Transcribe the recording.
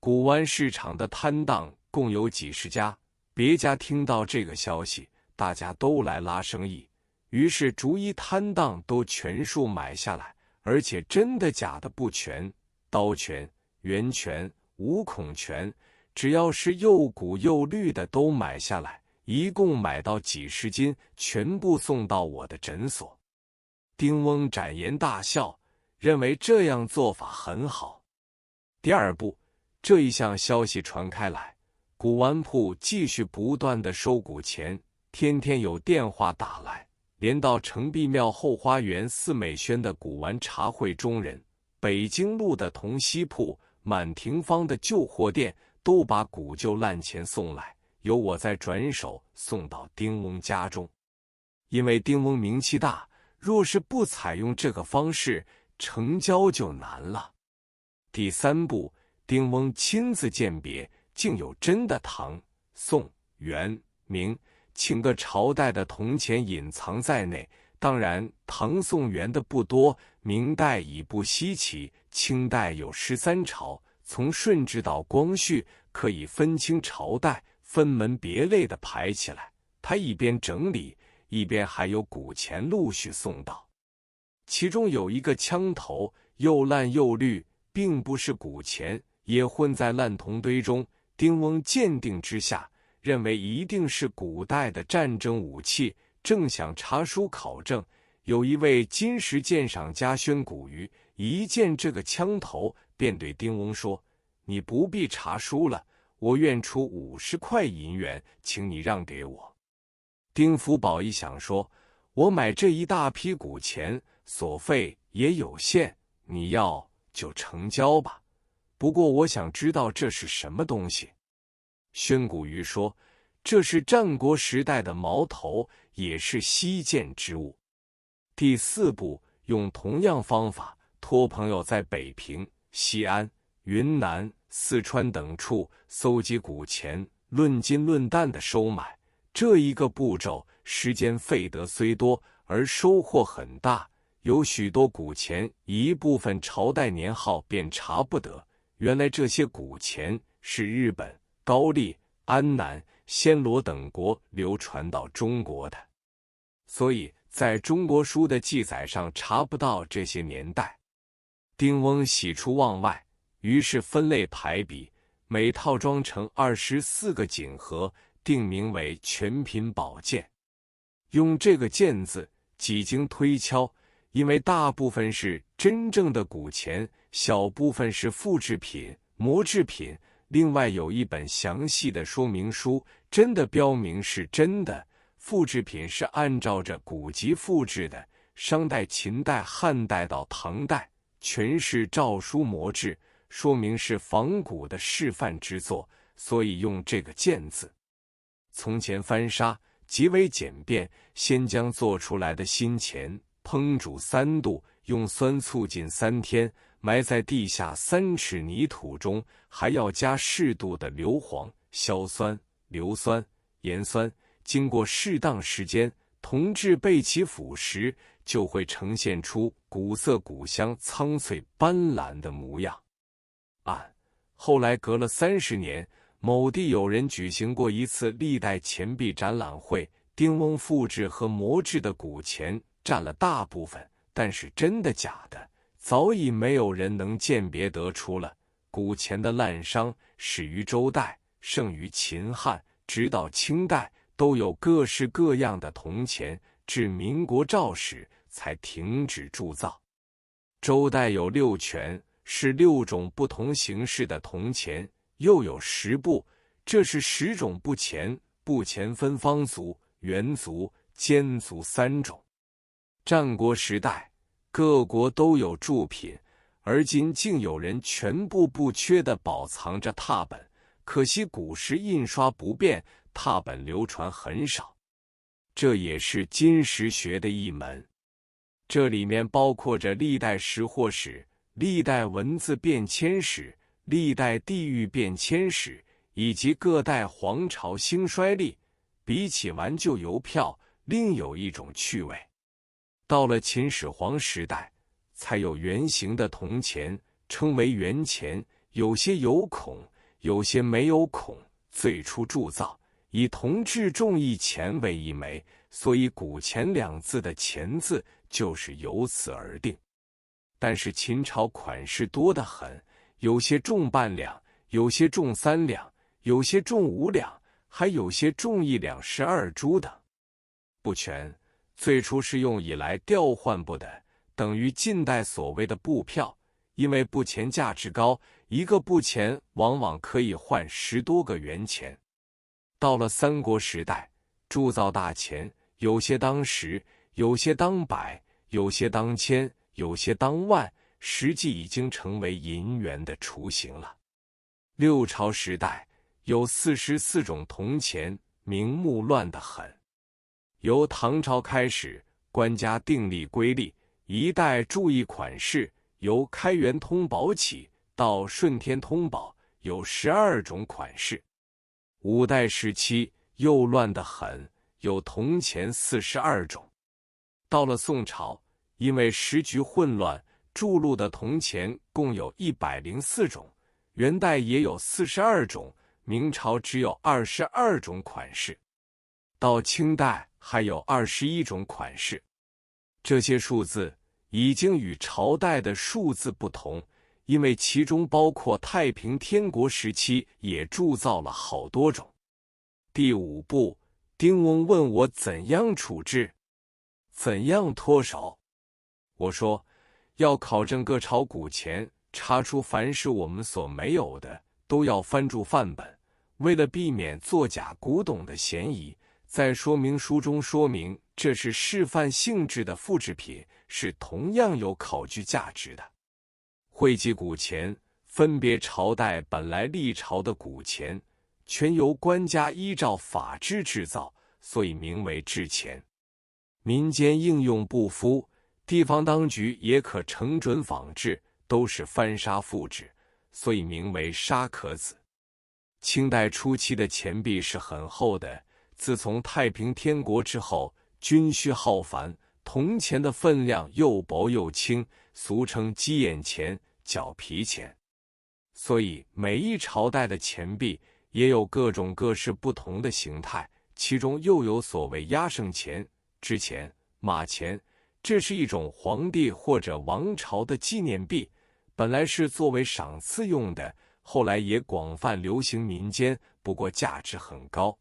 古玩市场的摊档共有几十家，别家听到这个消息，大家都来拉生意，于是逐一摊档都全数买下来，而且真的假的不全，刀全、圆全、无孔全，只要是又古又绿的都买下来，一共买到几十斤，全部送到我的诊所。丁翁展颜大笑，认为这样做法很好。第二步，这一项消息传开来，古玩铺继续不断的收古钱，天天有电话打来，连到城壁庙后花园四美轩的古玩茶会中人，北京路的铜锡铺、满庭坊的旧货店都把古旧烂钱送来，由我再转手送到丁翁家中。因为丁翁名气大，若是不采用这个方式，成交就难了。第三步，丁翁亲自鉴别，竟有真的唐、宋、元、明，请个朝代的铜钱隐藏在内。当然，唐宋元的不多，明代已不稀奇，清代有13朝，从顺治到光绪，可以分清朝代，分门别类的排起来。他一边整理，一边还有古钱陆续送到。其中有一个枪头又烂又绿，并不是古钱，也混在烂铜堆中。丁翁鉴定之下，认为一定是古代的战争武器，正想查书考证，有一位金石鉴赏家宣古鱼一见这个枪头，便对丁翁说：“你不必查书了，我愿出50块银元，请你让给我。”丁福宝一想说：“我买这一大批古钱，所费也有限，你要就成交吧。不过我想知道这是什么东西。”宣古鱼说：“这是战国时代的矛头，也是稀见之物。”第四步，用同样方法托朋友在北平、西安、云南、四川等处搜集古钱，论斤论担的收买。这一个步骤时间费得虽多，而收获很大。有许多古钱，一部分朝代年号便查不得，原来这些古钱是日本、高丽、安南、暹罗等国流传到中国的，所以在中国书的记载上查不到这些年代。丁翁喜出望外，于是分类排比，每套装成24个锦盒，定名为全品宝鉴。用这个鉴字，几经推敲，因为大部分是真正的古钱，小部分是复制品、模制品，另外有一本详细的说明书，真的标明是真的，复制品是按照着古籍复制的，商代、秦代、汉代到唐代，全是照书模制，说明是仿古的示范之作，所以用这个鉴字。从前翻砂极为简便，先将做出来的新钱烹煮3度，用酸醋浸3天，埋在地下3尺泥土中，还要加适度的硫磺、硝酸、硫酸、盐酸，经过适当时间，铜质被其腐蚀，就会呈现出古色古香、苍翠斑斓的模样。后来隔了30年，某地有人举行过一次历代钱币展览会，丁翁复制和模制的古钱占了大部分，但是真的假的，早已没有人能鉴别得出了。古钱的滥觞始于周代，盛于秦汉，直到清代都有各式各样的铜钱，至民国赵史才停止铸造。周代有6权，是6种不同形式的铜钱，又有10部，这是10种布钱，布钱分方足、圆足、尖足3种。战国时代，各国都有铸品，而今竟有人全部不缺地保藏着拓本，可惜古时印刷不便，拓本流传很少。这也是金石学的一门，这里面包括着历代识货史、历代文字变迁史、历代地域变迁史，以及各代皇朝兴衰历。比起玩旧邮票，另有一种趣味。到了秦始皇时代，才有圆形的铜钱，称为圆钱，有些有孔，有些没有孔，最初铸造以铜制重一钱为一枚，所以古钱两字的钱字就是由此而定。但是秦朝款式多得很，有些重半两，有些重3两，有些重5两，还有些重1两12铢等，不全。最初是用以来调换布的，等于近代所谓的布票，因为布钱价值高，一个布钱往往可以换10多个元钱。到了三国时代，铸造大钱，有些当10，有些当100，有些当1000，有些当万，实际已经成为银元的雏形了。六朝时代有44种铜钱，名目乱得很。由唐朝开始，官家订立规例，一代铸一款式，由开元通宝起到顺天通宝有12种款式。五代时期又乱得很，有铜钱42种。到了宋朝，因为时局混乱，铸录的铜钱共有104种，元代也有42种，明朝只有22种款式。到清代还有21种款式。这些数字已经与朝代的数字不同，因为其中包括太平天国时期也铸造了好多种。第5步，丁翁问我怎样处置，怎样脱手。我说，要考证各朝古钱，查出凡是我们所没有的，都要翻注范本，为了避免作假古董的嫌疑，在说明书中说明这是示范性质的复制品，是同样有考据价值的。汇集古钱，分别朝代本来历朝的古钱，全由官家依照法制制造，所以名为制钱。民间应用不敷，地方当局也可承准仿制，都是翻砂复制，所以名为砂壳子。清代初期的钱币是很厚的，自从太平天国之后，军需浩繁，铜钱的分量又薄又轻，俗称鸡眼钱、脚皮钱。所以每一朝代的钱币也有各种各式不同的形态，其中又有所谓压胜钱、制钱、马钱，这是一种皇帝或者王朝的纪念币，本来是作为赏赐用的，后来也广泛流行民间，不过价值很高。